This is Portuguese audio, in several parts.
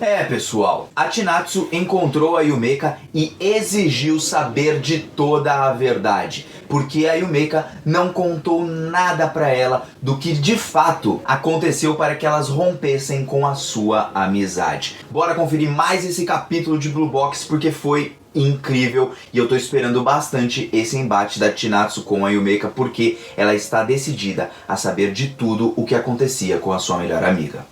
É, pessoal, a Chinatsu encontrou a Yumeka e exigiu saber de toda a verdade, porque a Yumeka não contou nada pra ela do que de fato aconteceu para que elas rompessem com a sua amizade. Bora conferir mais esse capítulo de Blue Box porque foi incrível e eu tô esperando bastante esse embate da Chinatsu com a Yumeka porque ela está decidida a saber de tudo o que acontecia com a sua melhor amiga.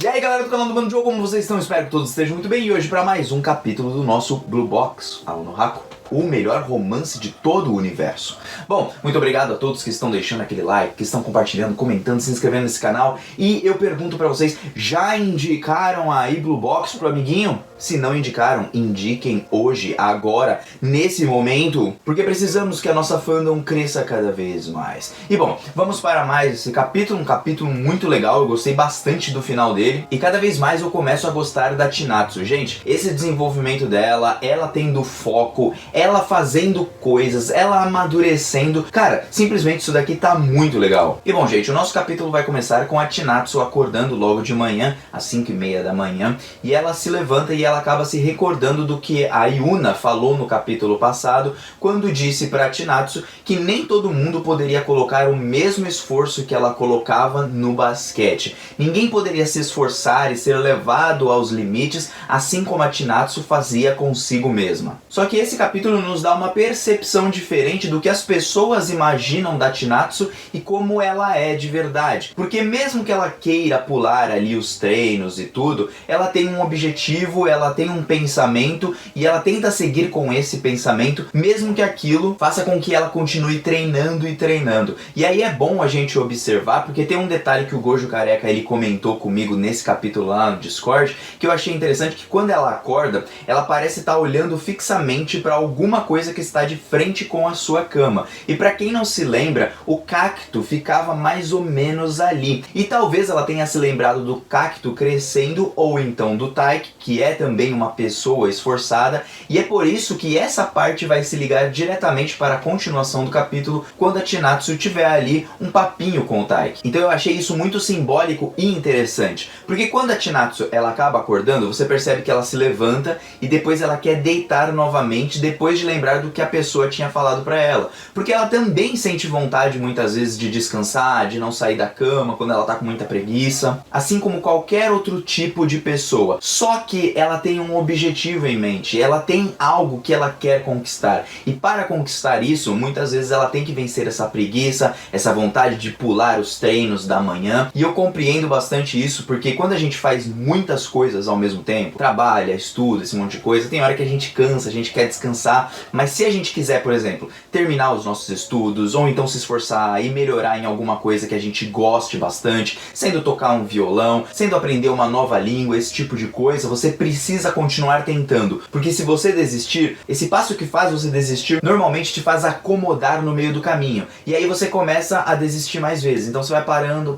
E aí galera do canal do Bando Jogo, como vocês estão? Espero que todos estejam muito bem e hoje para mais um capítulo do nosso Blue Box, Aluno Haku, o melhor romance de todo o universo. Bom, muito obrigado a todos que estão deixando aquele like, que estão compartilhando, comentando, se inscrevendo nesse canal. E eu pergunto pra vocês, já indicaram aí Blue Box pro amiguinho? Se não indicaram, indiquem hoje, agora, nesse momento, porque precisamos que a nossa fandom cresça cada vez mais. E bom, vamos para mais esse capítulo, um capítulo muito legal, eu gostei bastante do final dele. E cada vez mais eu começo a gostar da Chinatsu. Gente, esse desenvolvimento dela, ela tendo foco, ela fazendo coisas, ela amadurecendo. Cara, simplesmente isso daqui tá muito legal. E bom, gente, o nosso capítulo vai começar com a Chinatsu acordando logo de manhã, às 5h30 da manhã, e ela se levanta e ela acaba se recordando do que a Yuna falou no capítulo passado, quando disse pra Chinatsu que nem todo mundo poderia colocar o mesmo esforço que ela colocava no basquete. Ninguém poderia se esforçar e ser levado aos limites, assim como a Chinatsu fazia consigo mesma. Só que esse capítulo nos dá uma percepção diferente do que as pessoas imaginam da Chinatsu e como ela é de verdade. Porque mesmo que ela queira pular ali os treinos e tudo, ela tem um objetivo, ela tem um pensamento e ela tenta seguir com esse pensamento, mesmo que aquilo faça com que ela continue treinando e treinando. E aí é bom a gente observar, porque tem um detalhe que o Gojo Careca ele comentou comigo nesse capítulo lá no Discord, que eu achei interessante, que quando ela acorda, ela parece estar olhando fixamente para alguma coisa que está de frente com a sua cama. E para quem não se lembra, o cacto ficava mais ou menos ali. E talvez ela tenha se lembrado do cacto crescendo, ou então do Taiki, que é também uma pessoa esforçada, e é por isso que essa parte vai se ligar diretamente para a continuação do capítulo, quando a Chinatsu tiver ali um papinho com o Taiki. Então eu achei isso muito simbólico e interessante, porque quando a Chinatsu ela acaba acordando, você percebe que ela se levanta e depois ela quer deitar novamente, depois de lembrar do que a pessoa tinha falado pra ela, porque ela também sente vontade muitas vezes de descansar, de não sair da cama quando ela tá com muita preguiça, assim como qualquer outro tipo de pessoa. Só que ela tem um objetivo em mente, ela tem algo que ela quer conquistar, e para conquistar isso, muitas vezes ela tem que vencer essa preguiça, essa vontade de pular os treinos da manhã. E eu compreendo bastante isso, porque quando a gente faz muitas coisas ao mesmo tempo, trabalha, estuda, esse monte de coisa, tem hora que a gente cansa, a gente quer descansar, mas se a gente quiser, por exemplo, terminar os nossos estudos, ou então se esforçar e melhorar em alguma coisa que a gente goste bastante, sendo tocar um violão, sendo aprender uma nova língua, esse tipo de coisa, você precisa continuar tentando, porque se você desistir, esse passo que faz você desistir, normalmente te faz acomodar no meio do caminho, e aí você começa a desistir mais vezes, então você vai parando,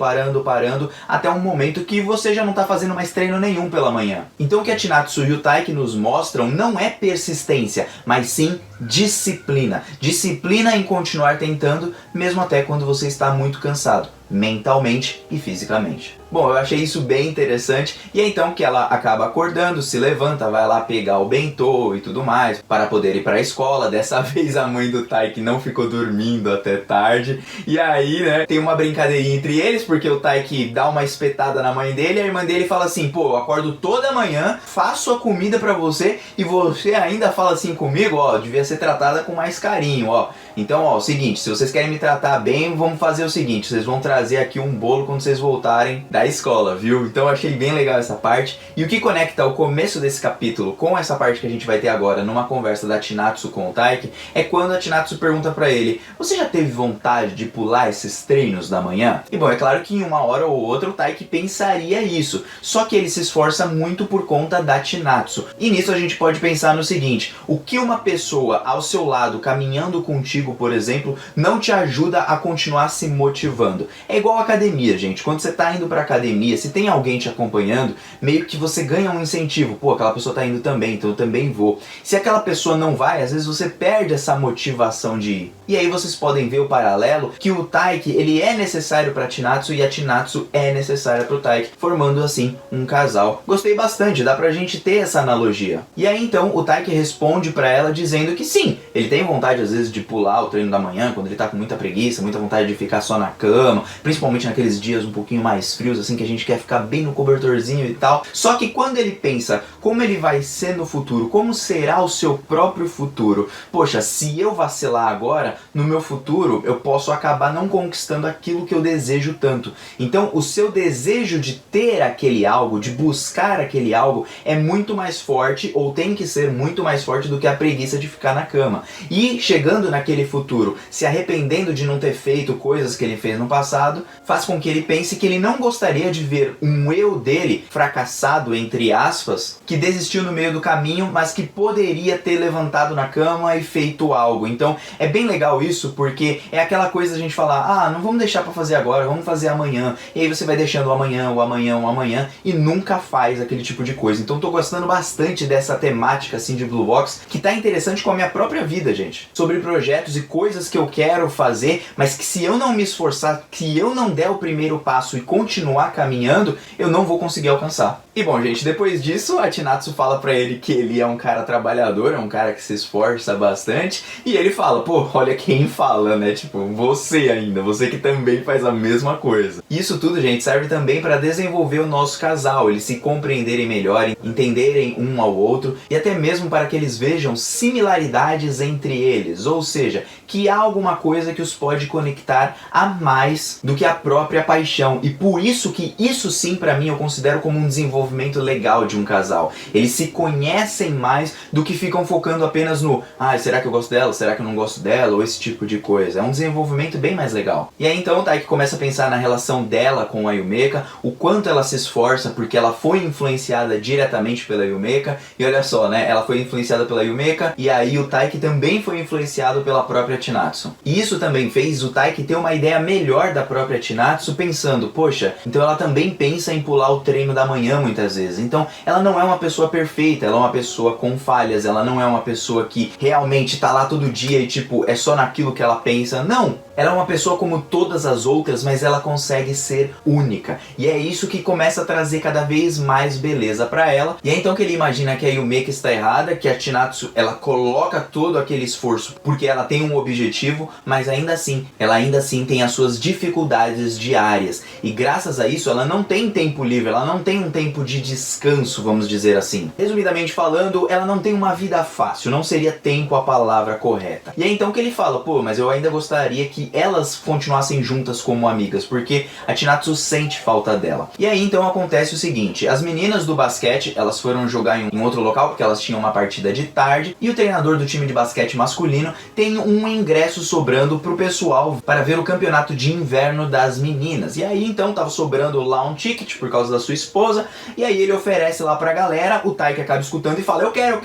até um momento que você já não está fazendo mais treino nenhum pela manhã. Então o que a Chinatsu e o Taiki nos mostram não é persistência, mas sim disciplina. Disciplina em continuar tentando, mesmo até quando você está muito cansado, mentalmente e fisicamente. Bom, eu achei isso bem interessante, e é então que ela acaba acordando, se levanta, vai lá pegar o bentô e tudo mais, para poder ir para a escola. Dessa vez a mãe do Taiki não ficou dormindo até tarde, e aí, né, tem uma brincadeirinha entre eles, porque o Taiki dá uma espetada na mãe dele, e a irmã dele fala assim, pô, eu acordo toda manhã, faço a comida para você, e você ainda fala assim comigo, ó, devia ser tratada com mais carinho, ó. Então, ó, o seguinte, se vocês querem me tratar bem, vamos fazer o seguinte, vocês vão trazer aqui um bolo quando vocês voltarem da escola, viu? Então eu achei bem legal essa parte. E o que conecta o começo desse capítulo com essa parte que a gente vai ter agora numa conversa da Chinatsu com o Taiki é quando a Chinatsu pergunta pra ele, você já teve vontade de pular esses treinos da manhã? E bom, é claro que em uma hora ou outra o Taiki pensaria isso, só que ele se esforça muito por conta da Chinatsu. E nisso a gente pode pensar no seguinte, o que uma pessoa ao seu lado caminhando contigo, por exemplo, não te ajuda a continuar se motivando? É igual a academia, gente. Quando você tá indo pra academia, academia, se tem alguém te acompanhando, meio que você ganha um incentivo. Pô, aquela pessoa tá indo também, então eu também vou. Se aquela pessoa não vai, às vezes você perde essa motivação de ir. E aí vocês podem ver o paralelo que o Taiki, ele é necessário para Chinatsu e a Chinatsu é necessária para o Taiki, formando assim um casal. Gostei bastante, dá pra gente ter essa analogia. E aí então o Taiki responde para ela dizendo que sim, ele tem vontade às vezes de pular o treino da manhã, quando ele tá com muita preguiça, muita vontade de ficar só na cama, principalmente naqueles dias um pouquinho mais frios, assim, que a gente quer ficar bem no cobertorzinho e tal. Só que quando ele pensa como ele vai ser no futuro, como será o seu próprio futuro, poxa, se eu vacilar agora, no meu futuro eu posso acabar não conquistando aquilo que eu desejo tanto. Então o seu desejo de ter aquele algo, de buscar aquele algo, é muito mais forte, ou tem que ser muito mais forte do que a preguiça de ficar na cama. E chegando naquele futuro, se arrependendo de não ter feito coisas que ele fez no passado, faz com que ele pense que ele não gostaria de ver um eu dele fracassado, entre aspas, que desistiu no meio do caminho, mas que poderia ter levantado na cama e feito algo. Então é bem legal isso, porque é aquela coisa da gente falar, ah, não vamos deixar pra fazer agora, vamos fazer amanhã. E aí você vai deixando o amanhã, o amanhã, o amanhã e nunca faz aquele tipo de coisa. Então tô gostando bastante dessa temática assim de Blue Box, que tá interessante com a minha própria vida, gente. Sobre projetos e coisas que eu quero fazer, mas que se eu não me esforçar, que eu não der o primeiro passo e continuar caminhando, eu não vou conseguir alcançar. E bom, gente, depois disso, a Chinatsu fala pra ele que ele é um cara trabalhador, é um cara que se esforça bastante, e ele fala, pô, olha quem fala, né? Tipo, você ainda, você que também faz a mesma coisa. Isso tudo, gente, serve também pra desenvolver o nosso casal, eles se compreenderem melhor, entenderem um ao outro, e até mesmo para que eles vejam similaridades entre eles, ou seja, que há alguma coisa que os pode conectar a mais do que a própria paixão, e por isso que isso sim, pra mim, eu considero como um desenvolvimento legal de um casal. Eles se conhecem mais do que ficam focando apenas no será que eu gosto dela, será que eu não gosto dela, ou esse tipo de coisa. É um desenvolvimento bem mais legal. E aí então o Taiki começa a pensar na relação dela com a Yumeka, o quanto ela se esforça porque ela foi influenciada diretamente pela Yumeka, e olha só, né, ela foi influenciada pela Yumeka, e aí o Taiki também foi influenciado pela própria Chinatsu. E isso também fez o Taiki ter uma ideia melhor da própria Chinatsu, pensando, poxa, então ela também pensa em pular o treino da manhã muitas vezes. Então ela não é uma pessoa perfeita, ela é uma pessoa com falhas, ela não é uma pessoa que realmente tá lá todo dia e tipo, é só naquilo que ela pensa. Não! Ela é uma pessoa como todas as outras, mas ela consegue ser única. E é isso que começa a trazer cada vez mais beleza pra ela. E é então que ele imagina que a Yumeka está errada, que a Chinatsu, ela coloca todo aquele esforço porque ela tem um objetivo, mas ainda assim, ela ainda assim tem as suas dificuldades diárias. E graças a isso, ela não tem tempo livre, ela não tem um tempo de descanso, vamos dizer assim. Resumidamente falando, ela não tem uma vida fácil, não seria tempo a palavra correta. E é então que ele fala, pô, mas eu ainda gostaria que elas continuassem juntas como amigas, porque a Chinatsu sente falta dela. E aí então acontece o seguinte, as meninas do basquete, elas foram jogar em outro local, porque elas tinham uma partida de tarde, e o treinador do time de basquete masculino tem um ingresso sobrando pro pessoal para ver o campeonato de inverno das meninas. E aí então tava sobrando lá um ticket por causa da sua esposa, e aí ele oferece lá pra galera, o Taiki acaba escutando e fala, eu quero.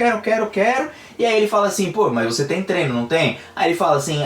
E aí ele fala assim, pô, mas você tem treino, não tem? Aí ele fala assim,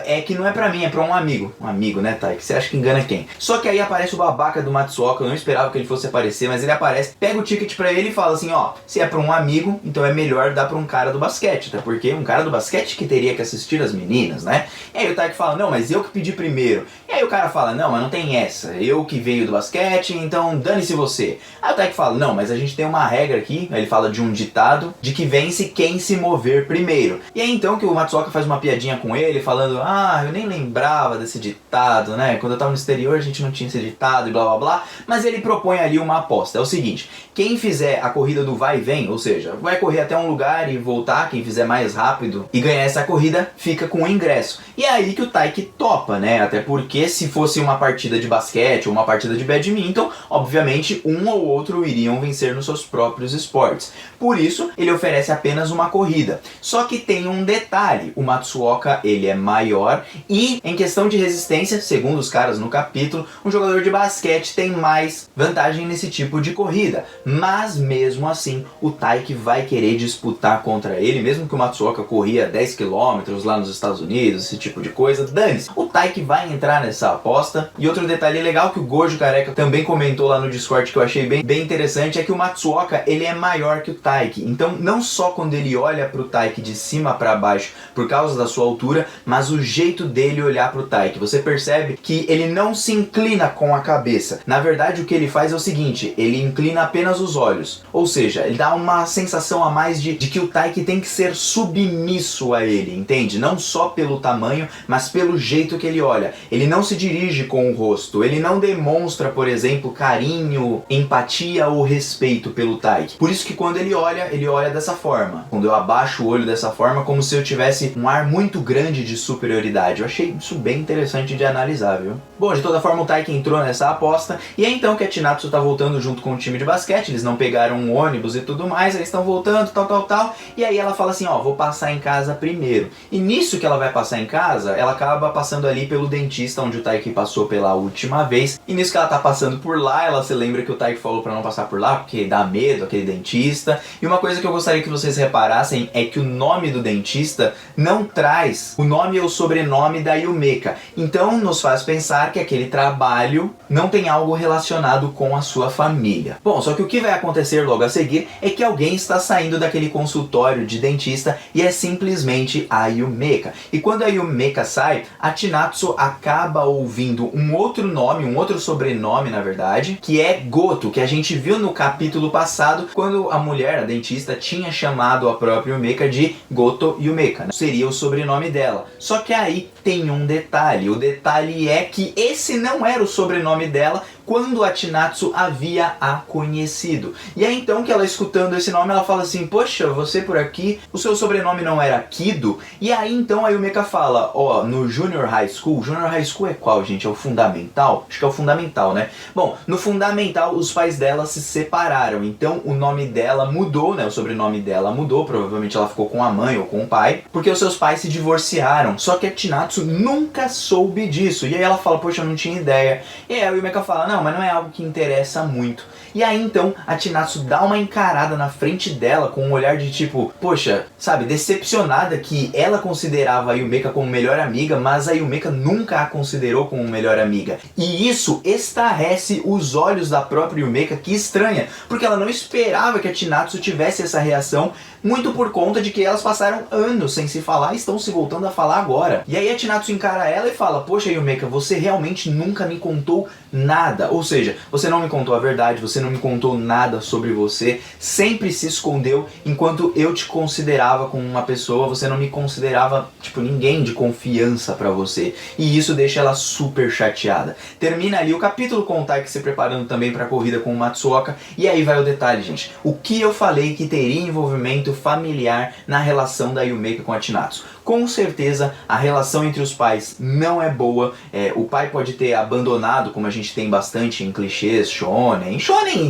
é que não é pra mim, é pra um amigo. Um amigo, né, Taiki? Você acha que engana quem? Só que aí aparece o babaca do Matsuoka, eu não esperava que ele fosse aparecer, mas ele aparece, pega o ticket pra ele e fala assim, ó, se é pra um amigo, então é melhor dar pra um cara do basquete, até porque um cara do basquete que teria que assistir as meninas, né? E aí o Taiki fala, não, mas eu que pedi primeiro. E aí o cara fala, não, mas não tem essa, eu que venho do basquete, então dane-se você. Aí o Taiki fala, não, mas a gente tem uma regra aqui, aí ele fala de um ditado, de que vence quem se mover primeiro. E é então que o Matsuoka faz uma piadinha com ele, falando, eu nem lembrava desse ditado, né? Quando eu tava no exterior a gente não tinha esse ditado e blá blá blá, mas ele propõe ali uma aposta. É o seguinte, quem fizer a corrida do vai e vem, ou seja, vai correr até um lugar e voltar, quem fizer mais rápido e ganhar essa corrida, fica com o ingresso. E é aí que o Taiki topa, né? Até porque se fosse uma partida de basquete ou uma partida de badminton, obviamente um ou outro iriam vencer nos seus próprios esportes. Por isso, ele oferece apenas uma corrida. corrida. Só que tem um detalhe, o Matsuoka ele é maior e em questão de resistência, segundo os caras no capítulo, um jogador de basquete tem mais vantagem nesse tipo de corrida. Mas mesmo assim, o Taiki vai querer disputar contra ele, mesmo que o Matsuoka corria 10 km lá nos Estados Unidos, esse tipo de coisa, dane-se. O Taiki vai entrar nessa aposta. E outro detalhe legal que o Gojo Careca também comentou lá no Discord, que eu achei bem interessante, é que o Matsuoka ele é maior que o Taiki. Então não só quando ele olha pro Taiki de cima para baixo por causa da sua altura, mas o jeito dele olhar pro Taiki. Você percebe que ele não se inclina com a cabeça. Na verdade o que ele faz é o seguinte, ele inclina apenas os olhos. Ou seja, ele dá uma sensação a mais de que o Taiki tem que ser submisso a ele, entende? Não só pelo tamanho, mas pelo jeito que ele olha. Ele não se dirige com o rosto, ele não demonstra, por exemplo, carinho, empatia ou respeito pelo Taiki. Por isso que quando ele olha dessa forma. Quando eu abaixo o olho dessa forma, como se eu tivesse um ar muito grande de superioridade. Eu achei isso bem interessante de analisar, viu? Bom, de toda forma o Taiki entrou nessa aposta, e é então que a Chinatsu tá voltando junto com o time de basquete, eles não pegaram um ônibus e tudo mais, eles estão voltando, tal, e aí ela fala assim, ó, vou passar em casa primeiro. E nisso que ela vai passar em casa, ela acaba passando ali pelo dentista, onde o Taiki passou pela última vez, e nisso que ela tá passando por lá, ela se lembra que o Taiki falou pra não passar por lá, porque dá medo, aquele dentista, e uma coisa que eu gostaria que vocês reparassem é que o nome do dentista não traz o nome ou sobrenome da Yumeka, então nos faz pensar que aquele trabalho não tem algo relacionado com a sua família. Bom, só que o que vai acontecer logo a seguir é que alguém está saindo daquele consultório de dentista e é simplesmente a Yumeka. E quando a Yumeka sai, a Chinatsu acaba ouvindo um outro nome, um outro sobrenome na verdade, que é Goto, que a gente viu no capítulo passado, quando a mulher, a dentista, tinha chamado a própria Yumeka de Goto Yumeka, né? Seria o sobrenome dela. Só que aí tem um detalhe, o detalhe é que esse não era o sobrenome dela quando a Chinatsu havia a conhecido. E é então que ela, escutando esse nome, ela fala assim, poxa, você por aqui, o seu sobrenome não era Kido? E aí então a Yumeka fala, ó, no Junior High School é qual, gente? É o fundamental? Acho que é o fundamental, né? Bom, no fundamental os pais dela se separaram, então o nome dela mudou, né? O sobrenome dela mudou, provavelmente ela ficou com a mãe ou com o pai, porque os seus pais se divorciaram, só que a Chinatsu nunca soube disso. E aí ela fala, poxa, eu não tinha ideia. E aí a Yumeka fala, não, mas não é algo que interessa muito. E aí então a Chinatsu dá uma encarada na frente dela com um olhar de tipo, poxa, sabe, decepcionada que ela considerava a Yumeka como melhor amiga, mas a Yumeka nunca a considerou como melhor amiga. E isso estarrece os olhos da própria Yumeka, que estranha, porque ela não esperava que a Chinatsu tivesse essa reação, muito por conta de que elas passaram anos sem se falar e estão se voltando a falar agora. E aí a Chinatsu encara ela e fala, poxa Yumeka, você realmente nunca me contou nada. Ou seja, você não me contou a verdade, você não me contou nada sobre você, sempre se escondeu, enquanto eu te considerava como uma pessoa, você não me considerava, tipo, ninguém de confiança pra você. E isso deixa ela super chateada. Termina ali o capítulo com o Taiki se preparando também pra corrida com o Matsuoka, e aí vai o detalhe, gente. O que eu falei que teria envolvimento familiar na relação da Yumeka com a Chinatsu? Com certeza a relação entre os pais não é boa, o pai pode ter abandonado, como a gente tem bastante em clichês, shonen,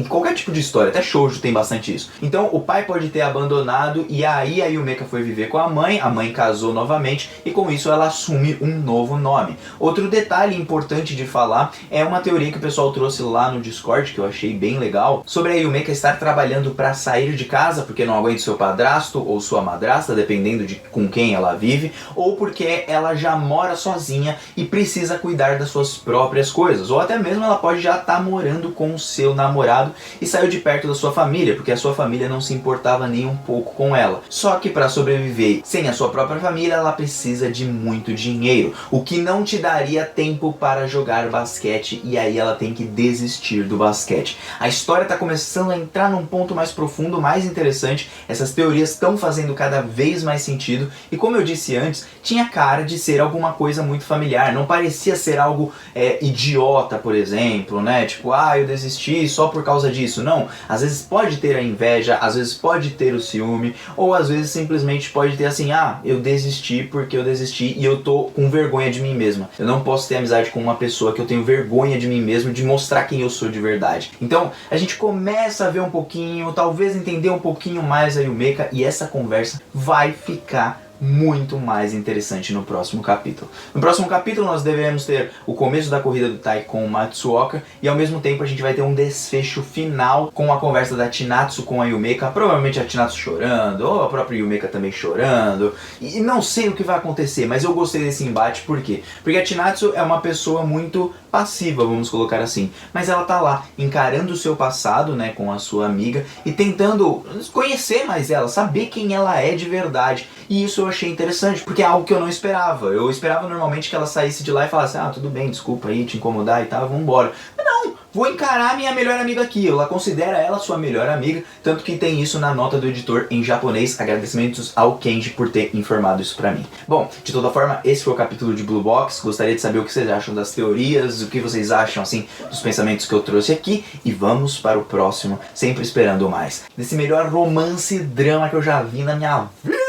qualquer tipo de história, até shoujo tem bastante isso. Então o pai pode ter abandonado e aí a Yumeka foi viver com a mãe casou novamente e com isso ela assume um novo nome. Outro detalhe importante de falar é uma teoria que o pessoal trouxe lá no Discord, que eu achei bem legal, sobre a Yumeka estar trabalhando para sair de casa porque não aguenta seu padrasto ou sua madrasta, dependendo de com quem ela vive, ou porque ela já mora sozinha e precisa cuidar das suas próprias coisas, ou até mesmo ela pode já estar morando com o seu namorado e saiu de perto da sua família, porque a sua família não se importava nem um pouco com ela. Só que para sobreviver sem a sua própria família, ela precisa de muito dinheiro, o que não te daria tempo para jogar basquete, e aí ela tem que desistir do basquete. A história está começando a entrar num ponto mais profundo, mais interessante, essas teorias estão fazendo cada vez mais sentido, e como eu disse disse antes, tinha cara de ser alguma coisa muito familiar, não parecia ser algo idiota, por exemplo, né? Tipo, eu desisti só por causa disso. Não, às vezes pode ter a inveja, às vezes pode ter o ciúme, ou às vezes simplesmente pode ter assim, eu desisti porque eu desisti e eu tô com vergonha de mim mesma. Eu não posso ter amizade com uma pessoa que eu tenho vergonha de mim mesmo, de mostrar quem eu sou de verdade. Então, a gente começa a ver um pouquinho, talvez entender um pouquinho mais a Yumeka, e essa conversa vai ficar muito mais interessante no próximo capítulo. No próximo capítulo nós devemos ter o começo da corrida do Tai com o Matsuoka e ao mesmo tempo a gente vai ter um desfecho final com a conversa da Chinatsu com a Yumeka, provavelmente a Chinatsu chorando, ou a própria Yumeka também chorando, e não sei o que vai acontecer, mas eu gostei desse embate, por quê? Porque a Chinatsu é uma pessoa muito passiva, vamos colocar assim, mas ela tá lá encarando o seu passado, né, com a sua amiga e tentando conhecer mais ela, saber quem ela é de verdade, e isso eu achei interessante, porque é algo que eu não esperava. Eu esperava normalmente que ela saísse de lá e falasse, tudo bem, desculpa aí te incomodar e tal, vambora. Mas não, vou encarar a minha melhor amiga aqui. Ela considera ela sua melhor amiga, tanto que tem isso na nota do editor em japonês. Agradecimentos ao Kenji por ter informado isso pra mim. Bom, de toda forma, esse foi o capítulo de Blue Box. Gostaria de saber o que vocês acham das teorias, o que vocês acham, assim, dos pensamentos que eu trouxe aqui. E vamos para o próximo, sempre esperando mais. Desse melhor romance e drama que eu já vi na minha vida.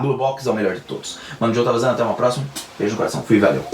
Blue Box é o melhor de todos. Mano, Joe tá vazando, até uma próxima. Beijo no coração, fui, valeu.